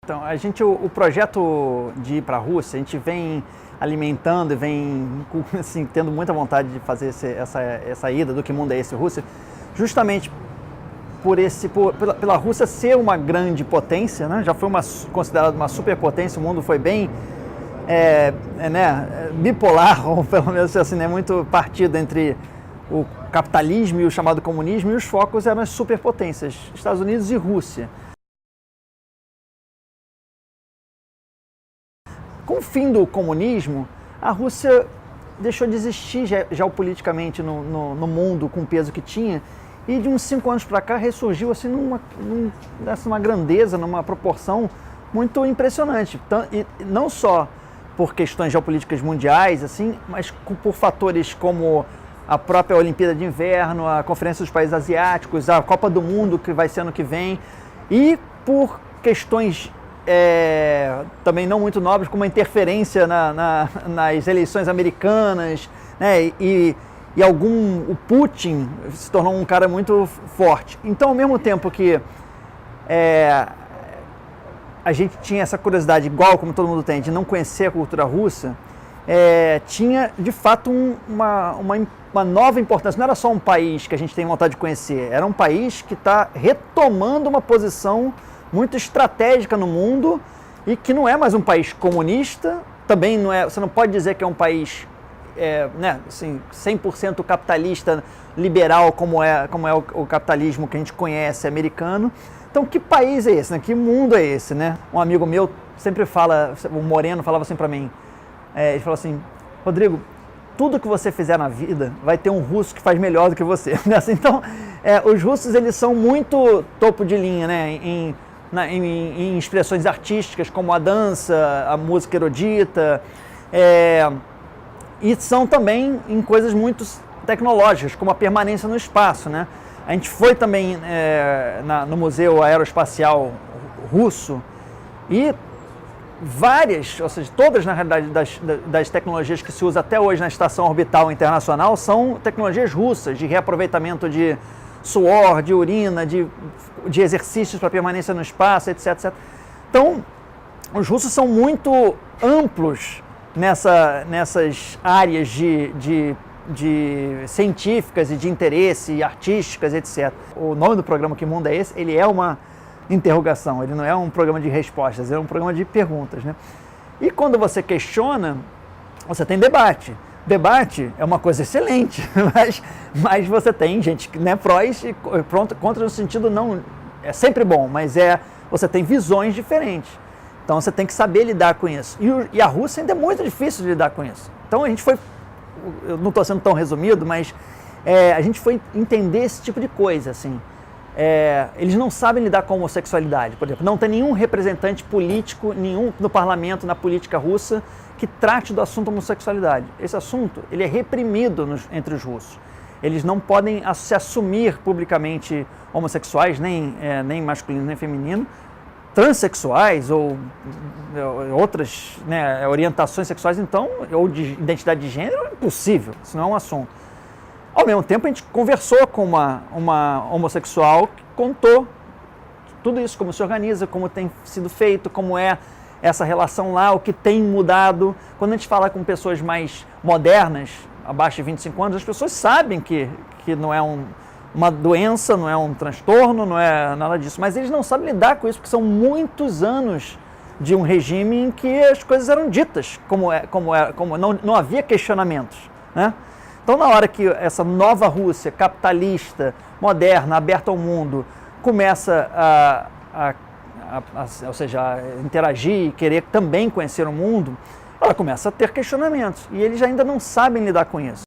Então, o projeto de ir para a Rússia, a gente vem alimentando e vem assim, tendo muita vontade de fazer essa ida do Que Mundo é Esse Rússia, justamente pela Rússia ser uma grande potência, né? Já foi considerada uma superpotência, o mundo foi bem bipolar, ou pelo menos assim, né? Muito partido entre o capitalismo e o chamado comunismo, e os focos eram as superpotências, Estados Unidos e Rússia. Com o fim do comunismo, a Rússia deixou de existir geopoliticamente no mundo com o peso que tinha, e de uns 5 anos para cá ressurgiu assim numa grandeza, numa proporção muito impressionante. E não só por questões geopolíticas mundiais, assim, mas por fatores como a própria Olimpíada de Inverno, a Conferência dos Países Asiáticos, a Copa do Mundo que vai ser ano que vem, e por questões também não muito nobres, como a interferência nas eleições americanas, né, o Putin se tornou um cara muito forte. Então, ao mesmo tempo que a gente tinha essa curiosidade, igual como todo mundo tem, de não conhecer a cultura russa, tinha de fato uma nova importância. Não era só um país que a gente tem vontade de conhecer, era um país que está retomando uma posição muito estratégica no mundo e que não é mais um país comunista, também não é, você não pode dizer que é um país assim, 100% capitalista, liberal, como é o capitalismo que a gente conhece, americano. Então, que país é esse, né? Que mundo é esse, né? Um amigo meu sempre fala, o Moreno falava assim para mim, ele falou assim: Rodrigo, tudo que você fizer na vida vai ter um russo que faz melhor do que você. Então, os russos, eles são muito topo de linha, né? Em expressões artísticas, como a dança, a música erudita, e são também em coisas muito tecnológicas, como a permanência no espaço, né? A gente foi também no Museu Aeroespacial Russo e várias, ou seja, todas na realidade das tecnologias que se usa até hoje na Estação Orbital Internacional são tecnologias russas, de reaproveitamento de suor, de urina, de exercícios para permanência no espaço, etc, etc. Então, os russos são muito amplos nessas áreas de científicas e de interesse, artísticas, etc. O nome do programa Que Mundo é Esse? Ele é uma interrogação, ele não é um programa de respostas, ele é um programa de perguntas, né? E quando você questiona, você tem debate. Debate é uma coisa excelente, mas você tem gente, né, prós e contra no sentido não, é sempre bom, mas você tem visões diferentes. Então você tem que saber lidar com isso. E a Rússia ainda é muito difícil de lidar com isso. Então a gente foi, eu não estou sendo tão resumido, mas a gente foi entender esse tipo de coisa, assim. Eles não sabem lidar com a homossexualidade, por exemplo. Não tem nenhum representante político, nenhum no parlamento, na política russa, que trate do assunto homossexualidade. Esse assunto, ele é reprimido entre os russos. Eles não podem se assumir publicamente homossexuais, nem masculino, nem feminino, transexuais ou outras, né, orientações sexuais, então, ou de identidade de gênero, é impossível, isso não é um assunto. Ao mesmo tempo, a gente conversou com uma homossexual que contou tudo isso, como se organiza, como tem sido feito, como é essa relação lá, o que tem mudado. Quando a gente fala com pessoas mais modernas, abaixo de 25 anos, as pessoas sabem que não é uma doença, não é um transtorno, não é nada disso, mas eles não sabem lidar com isso, porque são muitos anos de um regime em que as coisas eram ditas, como não havia questionamentos, né? Então, na hora que essa nova Rússia capitalista, moderna, aberta ao mundo, começa ou seja, a interagir e querer também conhecer o mundo, ela começa a ter questionamentos. E eles ainda não sabem lidar com isso.